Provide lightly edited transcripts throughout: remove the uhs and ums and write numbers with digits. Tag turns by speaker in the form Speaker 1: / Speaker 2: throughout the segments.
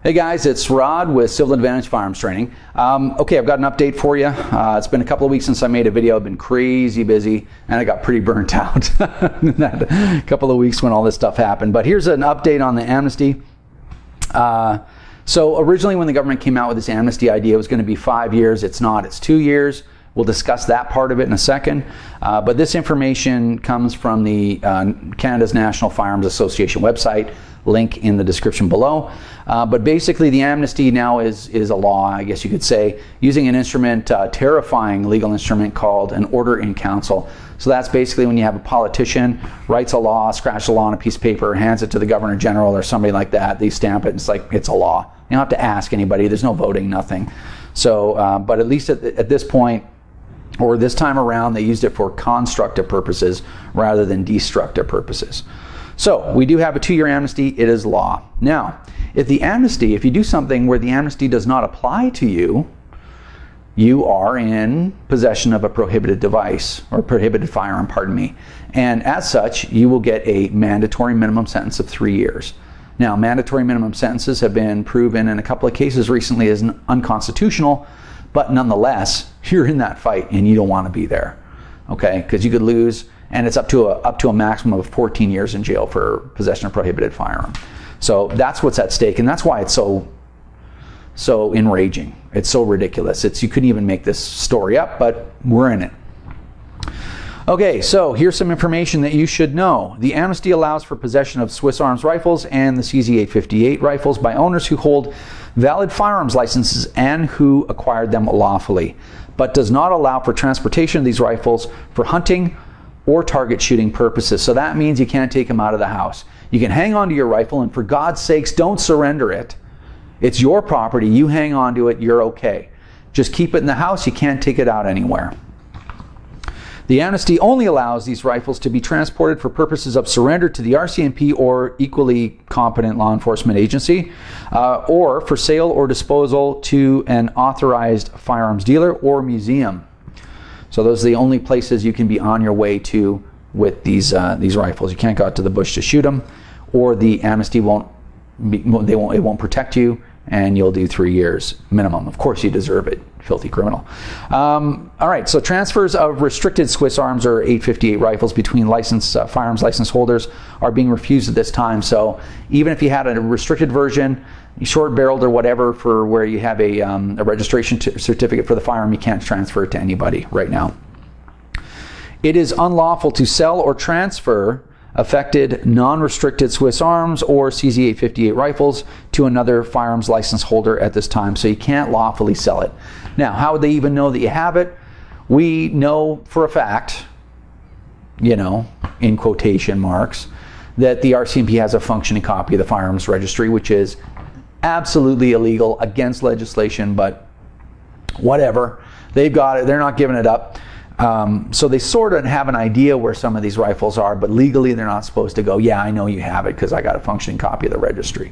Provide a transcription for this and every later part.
Speaker 1: Hey guys, it's Rod with Civil Advantage Firearms Training. Okay, I've got an update for you. It's been a couple of weeks since I made a video. I've been crazy busy and I got pretty burnt out in that couple of weeks when all this stuff happened. But here's an update on the amnesty. So originally when the government came out with this amnesty idea, it was going to be 5 years. It's not, it's 2 years. We'll discuss that part of it in a second. But this information comes from the Canada's National Firearms Association website, link in the description below. But basically the amnesty now is a law, I guess you could say, using an instrument, terrifying legal instrument called an order in council. So that's basically when you have a politician writes a law, scratches a law on a piece of paper, hands it to the Governor General or somebody like that, they stamp it, and it's like, it's a law. You don't have to ask anybody, there's no voting, nothing. So, but at least at this point, or this time around, they used it for constructive purposes rather than destructive purposes. So we do have a 2-year amnesty. It is law. Now, if you do something where the amnesty does not apply to you, you are in possession of a prohibited device or prohibited firearm, pardon me. And as such, you will get a mandatory minimum sentence of 3 years. Now, mandatory minimum sentences have been proven in a couple of cases recently as unconstitutional, but nonetheless, you're in that fight and you don't want to be there, okay? Because you could lose, and it's up to a maximum of 14 years in jail for possession of prohibited firearm. So that's what's at stake, and that's why it's so enraging. It's so ridiculous. You couldn't even make this story up, but we're in it. Okay, so here's some information that you should know. The amnesty allows for possession of Swiss Arms rifles and the CZ858 rifles by owners who hold valid firearms licenses and who acquired them lawfully, but does not allow for transportation of these rifles for hunting or target shooting purposes. So that means you can't take them out of the house. You can hang on to your rifle, and for God's sakes, don't surrender it. It's your property. You hang on to it. You're okay. Just keep it in the house. You can't take it out anywhere. The amnesty only allows these rifles to be transported for purposes of surrender to the RCMP or equally competent law enforcement agency, or for sale or disposal to an authorized firearms dealer or museum. So those are the only places you can be on your way to with these rifles. You can't go out to the bush to shoot them, or the amnesty won't protect you, and you'll do 3 years minimum. Of course, you deserve it, filthy criminal. All right, so transfers of restricted Swiss Arms or 858 rifles between firearms license holders are being refused at this time. So even if you had a restricted version, short-barreled or whatever, for where you have a registration certificate for the firearm, you can't transfer it to anybody right now. It is unlawful to sell or transfer affected non-restricted Swiss Arms or CZ858 rifles to another firearms license holder at this time, so you can't lawfully sell it. Now, how would they even know that you have it? We know for a fact, you know, in quotation marks, that the RCMP has a functioning copy of the firearms registry, which is absolutely illegal, against legislation, but whatever. They've got it, they're not giving it up. So they sort of have an idea where some of these rifles are, but legally they're not supposed to go, yeah, I know you have it because I got a functioning copy of the registry.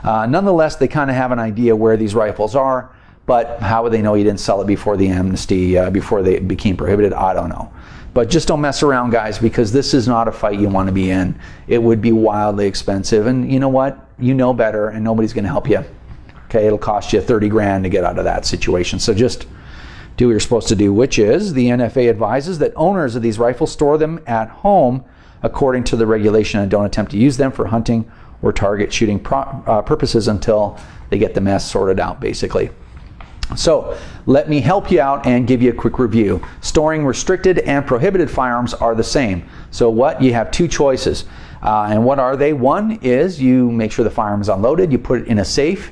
Speaker 1: Nonetheless, they kind of have an idea where these rifles are, but how would they know you didn't sell it before the amnesty, before they became prohibited? I don't know. But just don't mess around, guys, because this is not a fight you want to be in. It would be wildly expensive, and you know what? You know better, and nobody's going to help you. Okay, it'll cost you 30 grand to get out of that situation. So just do what you're supposed to do, which is the NFA advises that owners of these rifles store them at home according to the regulation and don't attempt to use them for hunting or target shooting purposes until they get the mess sorted out, basically. So let me help you out and give you a quick review. Storing restricted and prohibited firearms are the same. So what? You have two choices. And what are they? One is you make sure the firearm is unloaded, you put it in a safe.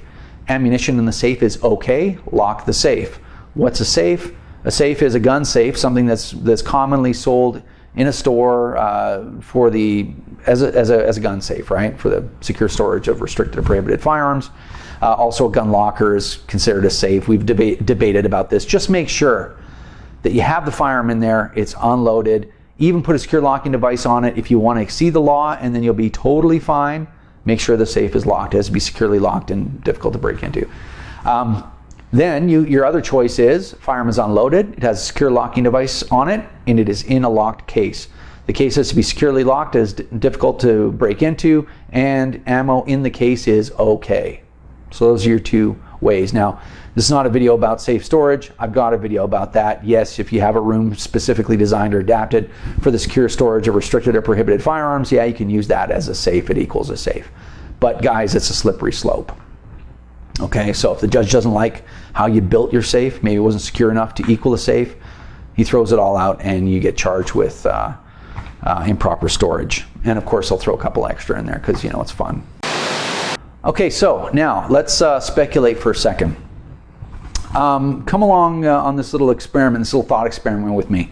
Speaker 1: Ammunition in the safe is okay, lock the safe. What's a safe? A safe is a gun safe, something that's commonly sold in a store as a gun safe, right? For the secure storage of restricted or prohibited firearms. Also, a gun locker is considered a safe. We've debated about this. Just make sure that you have the firearm in there, it's unloaded. Even put a secure locking device on it if you want to exceed the law, and then you'll be totally fine. Make sure the safe is locked. It has to be securely locked and difficult to break into. Then your other choice is firearm is unloaded, it has a secure locking device on it, and it is in a locked case. The case has to be securely locked, as difficult to break into, and ammo in the case is okay. So those are your two ways. Now, this is not a video about safe storage. I've got a video about that. Yes, if you have a room specifically designed or adapted for the secure storage of restricted or prohibited firearms, yeah, you can use that as a safe. It equals a safe. But guys, it's a slippery slope. Okay, so if the judge doesn't like how you built your safe, maybe it wasn't secure enough to equal a safe, he throws it all out and you get charged with improper storage. And of course, I'll throw a couple extra in there because, you know, it's fun. Okay, so now let's speculate for a second. Come along on this little experiment, this little thought experiment with me.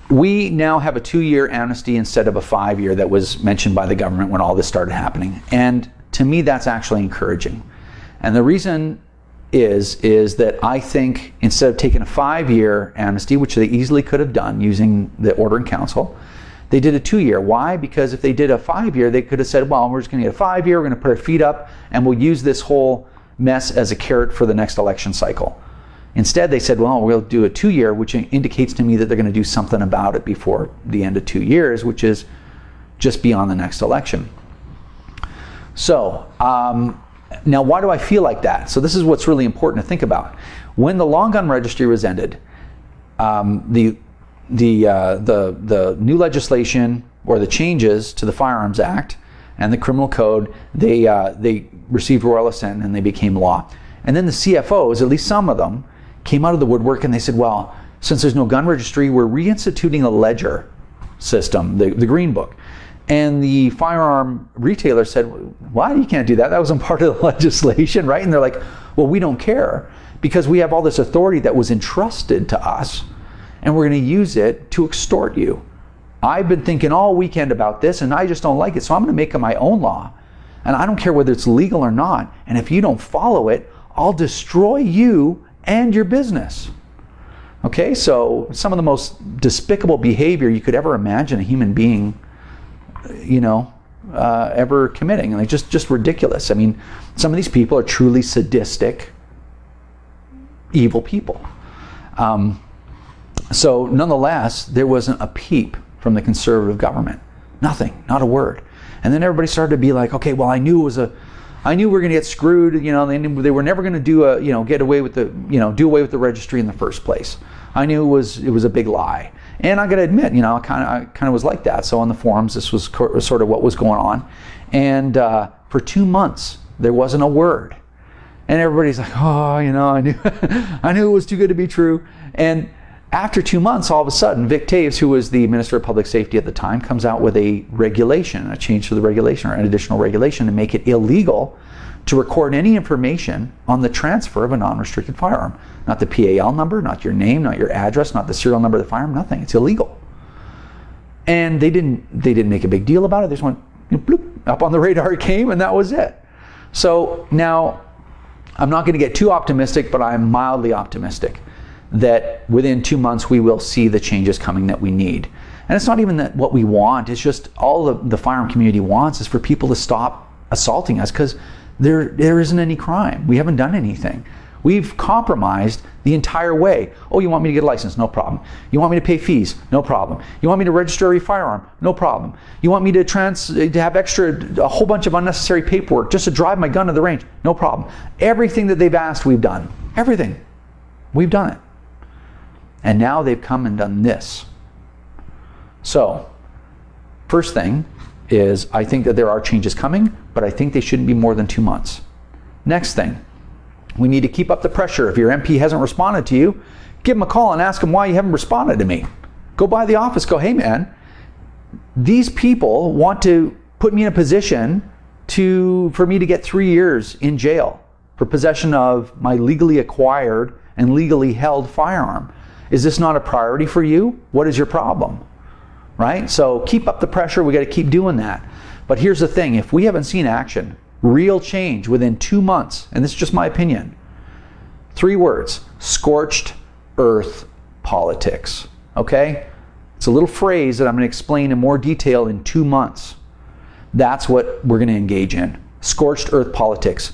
Speaker 1: We now have a 2-year amnesty instead of a 5-year that was mentioned by the government when all this started happening. And to me, that's actually encouraging. And the reason is that I think instead of taking a 5-year amnesty, which they easily could have done using the order in council, they did a 2-year. Why? Because if they did a 5-year, they could have said, well, we're just going to get a 5-year, we're going to put our feet up, and we'll use this whole mess as a carrot for the next election cycle. Instead, they said, well, we'll do a 2-year, which indicates to me that they're going to do something about it before the end of 2 years, which is just beyond the next election. So, now why do I feel like that? So this is what's really important to think about. When the long gun registry was ended, the new legislation or the changes to the Firearms Act and the Criminal Code, they received royal assent and they became law. And then the CFOs, at least some of them, came out of the woodwork and they said, well, since there's no gun registry, we're reinstituting a ledger system, the Green Book. And the firearm retailer said, why? You can't do that. That wasn't part of the legislation, right? And they're like, well, we don't care because we have all this authority that was entrusted to us and we're going to use it to extort you. I've been thinking all weekend about this and I just don't like it. So I'm going to make it my own law. And I don't care whether it's legal or not. And if you don't follow it, I'll destroy you and your business. Okay, so some of the most despicable behavior you could ever imagine a human being ever committing. Like just ridiculous. I mean, some of these people are truly sadistic, evil people. So nonetheless, there wasn't a peep from the conservative government. Nothing, not a word. And then everybody started to be like, okay, well, I knew we were going to get screwed. They were never going to do do away with the registry in the first place. I knew it was a big lie. And I got to admit, I kind of was like that. So on the forums, this was sort of what was going on. And for 2 months, there wasn't a word. And everybody's like, oh, I knew I knew it was too good to be true. And after 2 months, all of a sudden, Vic Taves, who was the Minister of Public Safety at the time, comes out with a regulation, a change to the regulation or an additional regulation to make it illegal to record any information on the transfer of a non-restricted firearm. Not the PAL number, not your name, not your address, not the serial number of the firearm, nothing. It's illegal. And they didn't make a big deal about it. They just went bloop, up on the radar it came, and that was it. So now, I'm not going to get too optimistic, but I'm mildly optimistic that within 2 months we will see the changes coming that we need. And it's not even that what we want, it's just all the firearm community wants is for people to stop assaulting us because there isn't any crime. We haven't done anything. We've compromised the entire way. Oh, you want me to get a license? No problem. You want me to pay fees? No problem. You want me to register every firearm? No problem. You want me to have a whole bunch of unnecessary paperwork just to drive my gun to the range? No problem. Everything that they've asked, we've done. Everything. We've done it. And now they've come and done this. So, first thing is I think that there are changes coming, but I think they shouldn't be more than 2 months. Next thing, we need to keep up the pressure. If your MP hasn't responded to you, give them a call and ask them why you haven't responded to me. Go by the office, go, hey man, these people want to put me in a position for me to get 3 years in jail for possession of my legally acquired and legally held firearm. Is this not a priority for you? What is your problem? Right? So keep up the pressure. We got to keep doing that. But here's the thing. If we haven't seen action, real change within 2 months, and this is just my opinion, 3 words: scorched earth politics. Okay? It's a little phrase that I'm going to explain in more detail in 2 months. That's what we're going to engage in. Scorched earth politics.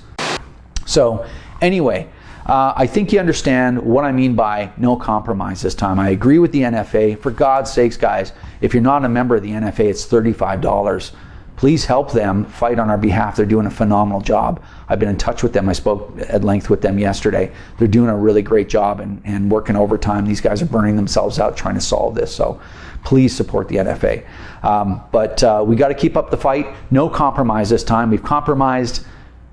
Speaker 1: So anyway, I think you understand what I mean by no compromise this time. I agree with the NFA. For God's sakes, guys, if you're not a member of the NFA, it's $35. please help them fight on our behalf. They're doing a phenomenal job. I've been in touch with them. I spoke at length with them yesterday. They're doing a really great job and working overtime. These guys are burning themselves out trying to solve this. So please support the NFA. But we got to keep up the fight. No compromise this time. We've compromised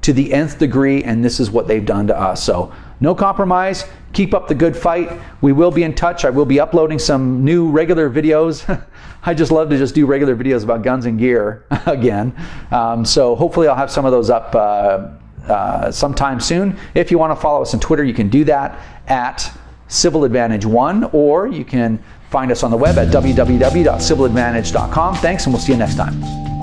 Speaker 1: to the nth degree, and this is what they've done to us. So no compromise. Keep up the good fight. We will be in touch. I will be uploading some new regular videos. I just love to just do regular videos about guns and gear again. So hopefully I'll have some of those up sometime soon. If you want to follow us on Twitter, you can do that at Civil Advantage 1, or you can find us on the web at www.civiladvantage.com. Thanks, and we'll see you next time.